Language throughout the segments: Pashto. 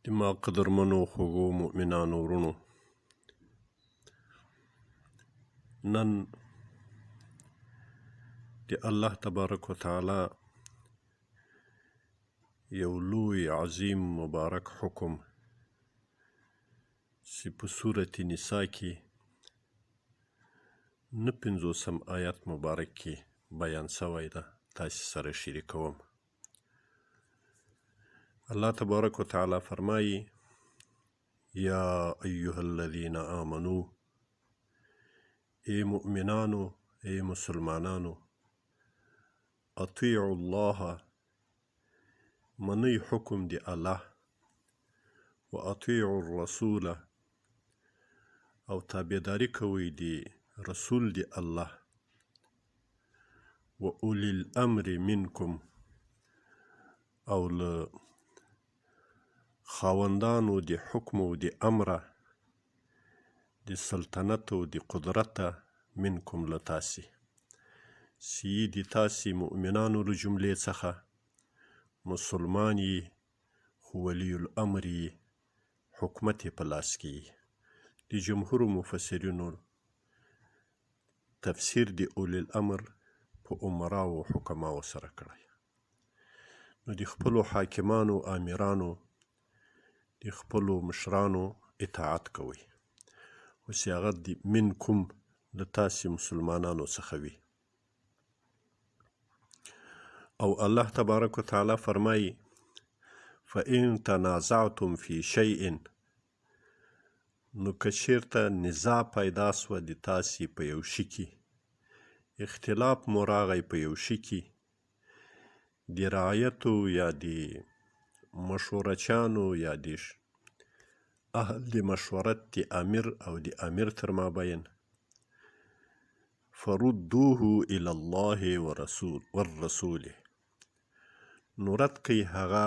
د ما قدرمنو خوږو مؤمنانو وروڼو، نن د الله تبارک وتعالی یو لوی عظیم مبارک حکم چې په سورة نساء کې 59 آیت مبارک کې بیان شوی ده، تاسې سره شریکوم. الله تبارک وتعالی فرمایي: یا ایها الذین آمنو، ای مؤمنانو، ای مسلمانانو، اطیعوا الله، منی حکم دی الله، و اطیعوا الرسول، او تابعداری کوي دی رسول دی الله، و اولی الامر منکم، او له خاوندانو دی حکم و دی امره دی سلطنت و دی قدرت منکم لتاسی، سی دی تاسی مؤمنانو له جملې څخه مسلمان یې، خو ولی الامر یې، حکومت یې په لاس کې یې. د جمهورو مفسرینو تفسیر د اولی الامر په امراو و حکماو سره کړی. نو د خپلو حاکمانو، امیرانو، د خپلو مشرانو اطاعت کوئ، اوس یې هغه د منکم له تاسې مسلمانانو څخه وي. او الله تبارک وتعالی فرمایي: فإن تنازعتم فی شیء، نو که چیرته نزاع پیدا سوه د تاسې په یو شي کې، اختلاف مو راغی په یو شي کې، د رعایتو یا د مشورچانو یا د اهل د مشورت د امیر او د امیر تر مابین، فردوه الی الله والرسول، نو رد کوي هغه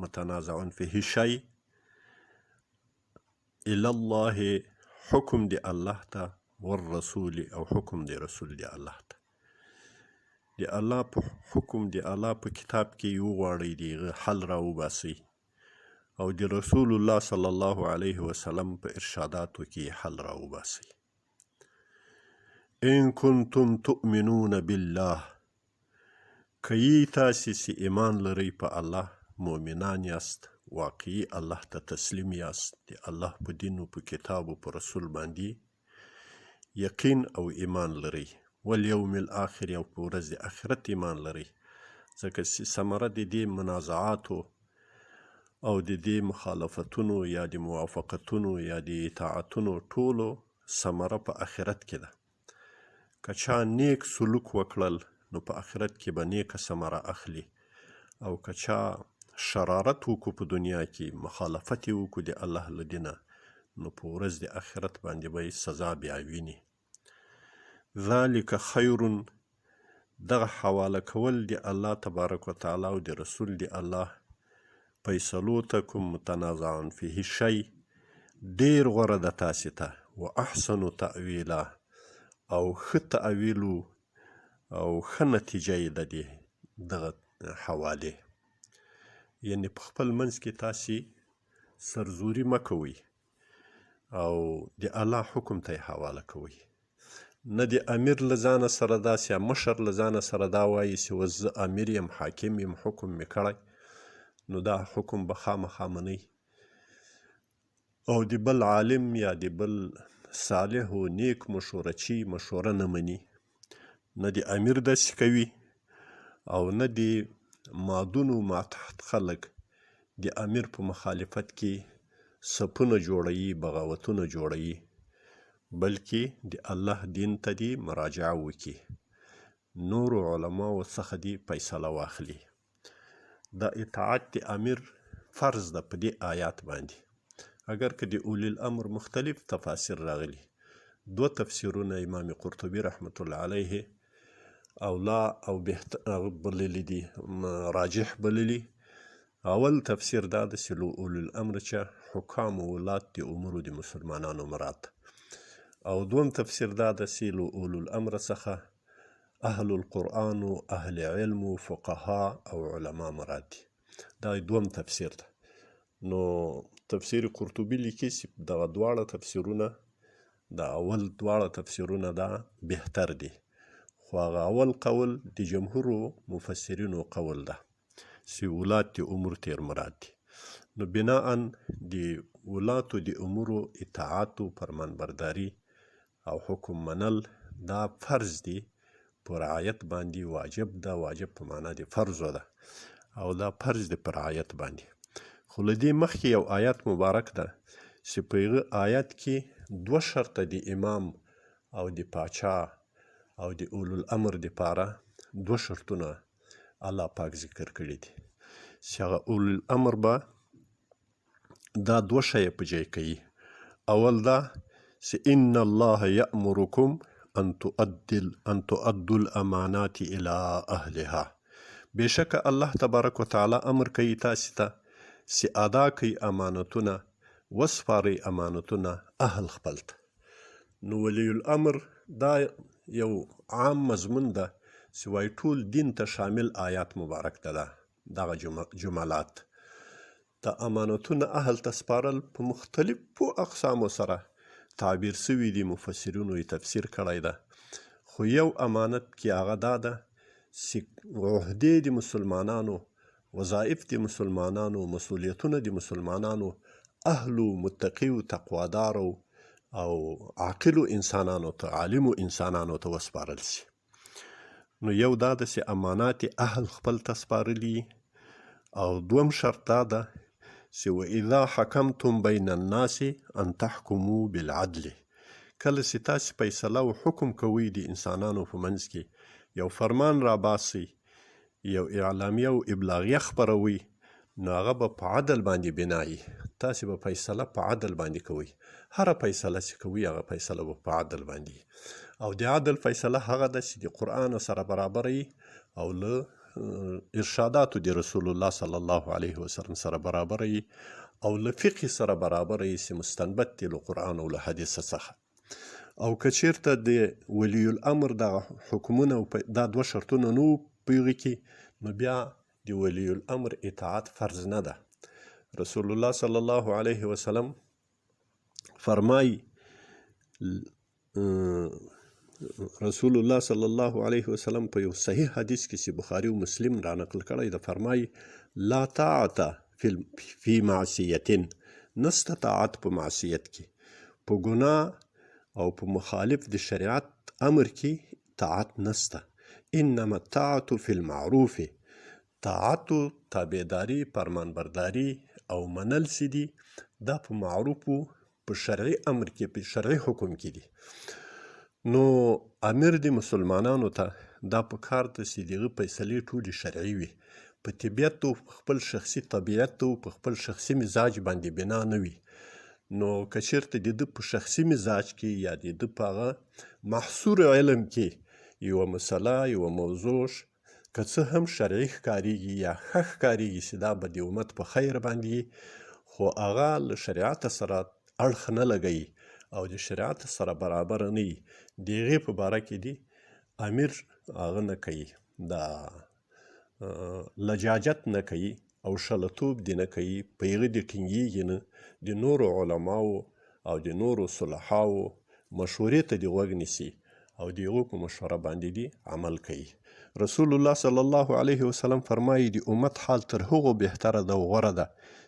متنازعون فیه شی الی الله، حکم دی الله ته، والرسول، او حکم دی رسول دی الله ته. د الله په حکم، د الله په کتاب کې وغواړئ د هغه حل راوباسئ، او د رسول الله صلی الله علیه وسلم په ارشاداتو کې حل راوباسئ. ان کنتم تؤمنون بالله، که یی تاسې چې ایمان لرئ په الله، مؤمنان یاست، واقعي الله ته تسلیم یاست، د الله په دین و په کتاب و په رسول باندې یقین او ایمان لرئ، والیوم الاخر، او په ورځ د آخرت ایمان لرئ، ځکه چې ثمره د دې منازعاتو او د دې مخالفتونو یا د موافقتونو یا د اطاعتونو ټولو ثمره په آخرت کې ده. که چا نیک سلوک وکړل، نو په آخرت کې به نیکه ثمره اخلي، او که چا شرارت وکړو په دنیا کې، مخالفت یې وکړو د الله له دینه، نو په ورځ د آخرت باندې به یې سزا بیا ویني. ذلک خیر، دغه حواله کول د الله تبارک وتعالی او د رسول د الله فیصلو ته، کوم متنازعون فیه شی، ډیر غوره ده تاسې ته، و احسن تأویلا، او ښه تأویلو او ښه نتیجه یې ده دغه حوالې. یعنې په خپل منځ کې تاسې سرزوري مه کوئ، او د الله حکم ته یې حواله کوئ. نه د امیر له ځانه سره داسې، یا مشر له ځانه سره دا وایي چې اوس زه امیر یم، حاکم یم، حکم مې کړی، نو دا حکم به خامخا منئ. او د بل عالم یا د بل صالح و نیک مشورچي مشوره نه مني. نه د امیر داسې کوي، او نه د مادون و ماتحت خلک د امیر په مخالفت کې صفونه جوړوي، بغاوتونه جوړوي، بلکې د الله دین ته دې مراجعه وکړي، نورو علماو څخه دې فیصله واخلي. دا اطاعت د امیر فرض ده په دې آیات باندې، اگر که د اولی الامر مختلف تفاسیر راغلي. دو تفسیرونه امام قرطبي رحمت الله علیه اولا او بهتر بللی دي، راجح بللی. اول تفسیر دا ده چې اولی الامر چې حکام و ولات د امورو د مسلمانانو مراد، او دوم تفسیر دا ده چې له اولو الامر څخه اهل القرآن و اهل علم و فقها او علما مراد دي. دا دوم تفسیر ده. نو تفسیر قرطبي لیکي چې دغه دواړه تفسیرونه د اول دواړه تفسیرونه دا بهتر دي، خو هغه اول قول د جمهورو مفسرینو قول ده چې ولات امور تیر مراد دي. نو بناءً د ولاتو د امورو اطاعت و فرمانبرداري او حکم منل دا فرض دي، په رعایت باندې واجب ده. واجب په معنا د فرضو ده او دا فرض دی په رعایت باندې. خو له دې مخکې یو آیات مبارک ده چې په هغه آیات کې 2 شرطه د امام او د پاچا او د اولو الامر دپاره 2 شرطونه الله پاک ذکر کړي دي چې هغه اولو الامر به دا 2 شیه په جای کوي. اول دا چې ان الله یأمرکم ان تؤدوا الامانات الى اهلها، بشک الله تبارک وتعالی امر کوي تاسو ته چې ادا کوي امانتونه، وسپارئ امانتونه اهل خپل ته. نو ولی الامر دا یو عام مضمون ده چې وایي ټول دین ته شامل آیات مبارک ده. دغه جملات د امانتونه اهل ته سپارل په مختلفو اقسامو سره تعبیر سوي دي، مفسرینو یې تفسیر کړی ده. خو یو امانت کې هغه دا ده چې عهدې د مسلمانانو، وظایف د مسلمانانو، مسؤلیتونه د مسلمانانو اهلو، متقیو، تقوادارو او عاقلو انسانانو ته، عالمو انسانانو ته وسپارل شي. نو یو دا ده چې امانات اهل خپل ته سپارلي، او دوم شرط دا ده چې واذا حکمتم بین الناس ان تحکموا بالعدل، کله چې تاسو فیصله او حکم کوئ د انسانانو په منځ کې، یو فرمان را باسئ، یو اعلامیه او ابلاغیه خپروي، نو هغه به په عدل باندې بنایي. تاسو به فیصله په عدل باندې کوئ. هره فیصله چې کوئ هغه فیصله به په عدل باندې، او د عدل فیصله هغه ده چې د قرآن سره برابر وي او له ارشاداتو د رسول الله صلی الله علیه وسلم سره برابر وي، او له فقه سره برابر وي چې مستنبت دي له قرآن او له حدیث څخه. او که چیرته د ولی الامر دغه حکمونه دا 2 شرطونه نه وو په هغې کې، نو بیا د ولی الامر اطاعت فرض نه ده. رسول الله صلی الله علیه وسلم فرمای، رسول الله صلی الله علیه وسلم په یو صحیح حدیث کې چې بخاري او مسلم را نقل کړی ده، فرمای لا طاعة فی معصیة، نسته طاعت په معصیت کې، په ګناه او په مخالف د شریعت امر کې طاعت نسته. انما الطاعة فی المعروف، طاعت و تابعداري، فرمانبرداري او منل چې دي دا په معروفو، په شرعي امر کې، په شرعي حکم کې دي. نو امیر د مسلمانانو ته دا په کار ده چې دغه فیصلې ټولې شرعي وي، په طبیعت او خپل شخصي طبیعت او په خپل شخصي مزاج باندې بنا نه وي. نو که چیرته د ده په شخصي مزاج کې یا د ده په هغه محصور علم کې یوه مسله، یوه موضوع که څه هم شرعي ښکارېږي یا ښه ښکارېږي چې دا به د امت په خیر باندې، خو هغه له شریعت سره اړخ نه لګوي او د شریعت سره برابر نه وي، د هغې په باره کې دي امیر هغه نه کوي، دا لجاجت نه کوي او شلتوب دې نه کوي، په هغه دې ټینګېږي نه، د نورو علماو او د نورو صلحاو مشورې ته دې غوږ نیسي او د هغو په مشوره باندې دې عمل کوي. رسول الله صلی الله علیه وسلم فرمایي د امت حال تر هغو بهتره ده او غوره ده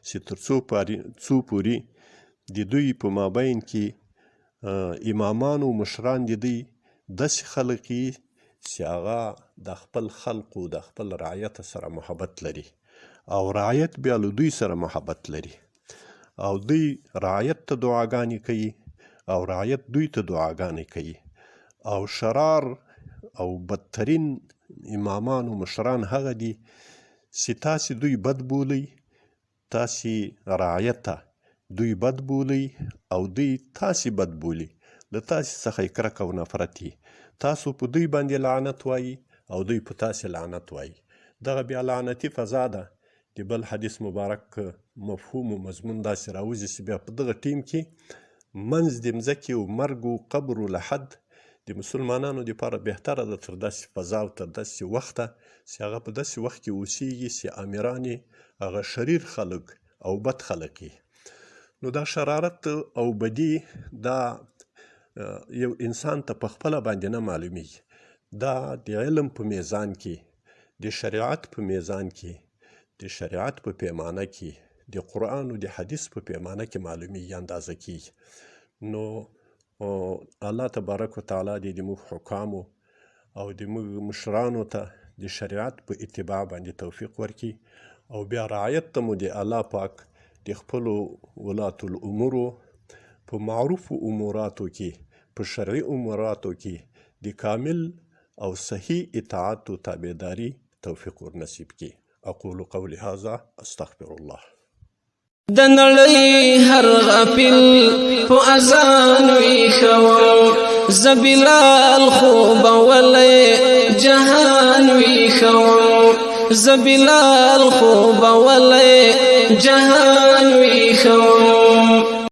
چې تر څو پورې د دوی په مابین کې امامان او مشران د دوی داسې خلک وي چې هغه د خپل خلقو، د خپل رعیت سره محبت لري، او رعیت بیا له دوی سره محبت لري، او دوی رعیت ته دعاګانې کوي او رعیت دوی ته دعاګانې کوي. او شرار او بدترین امامان و مشران هغه دي چې تاسې دوی بد بولئ، تاسې رعیت ته دوی بد بولئ او دوی تاسې بد بولي، له تاسې څخه یې کرکه او نفرت وي، تاسو په دوی باندې لعنت وایي او دوی په تاسې لعنت وایي. دغه بیا لعنتي فضا ده. د بل حدیث مبارک مفهوم و مضمون داسې راوځي چې بیا په دغه ټیم کې منځ د مځکې او مرګ و قبر و لحد د مسلمانانو دپاره بهتره ده تر داسې فضا او تر داسې وخته چې هغه په داسې وخت کې اوسیږي چې امیران یې هغه شریر خلک او بد خلک نو دا شرارت او بدی دا یو انسان ته په خپله باندې نه معلومیږي. دا د علم په میزان کې، د شریعت په میزان کې، د شریعت په پیمانه کې، د قرآن او د حدیث په پیمانه کې معلومیږي، اندازه کیږي. نو الله تبارک وتعالی دې د موږ حکامو او د موږ مشرانو ته د شریعت په اتباع باندې توفیق ورکړي او بیا رعایت ته مو د الله پاک د خپلو ولاتو الامورو په معروفو اموراتو کې، په شرعي اموراتو کې د کامل او صحیح اطاعت و تابعداري توفیق ورنصیب کړي. اقول قولي هذا استغفر الله. د نړۍ هر غافل په اذان ویښوم، زه بلال خو به ولی جهان ویښوم، زه بلال خو به ولی جهان ویښوم.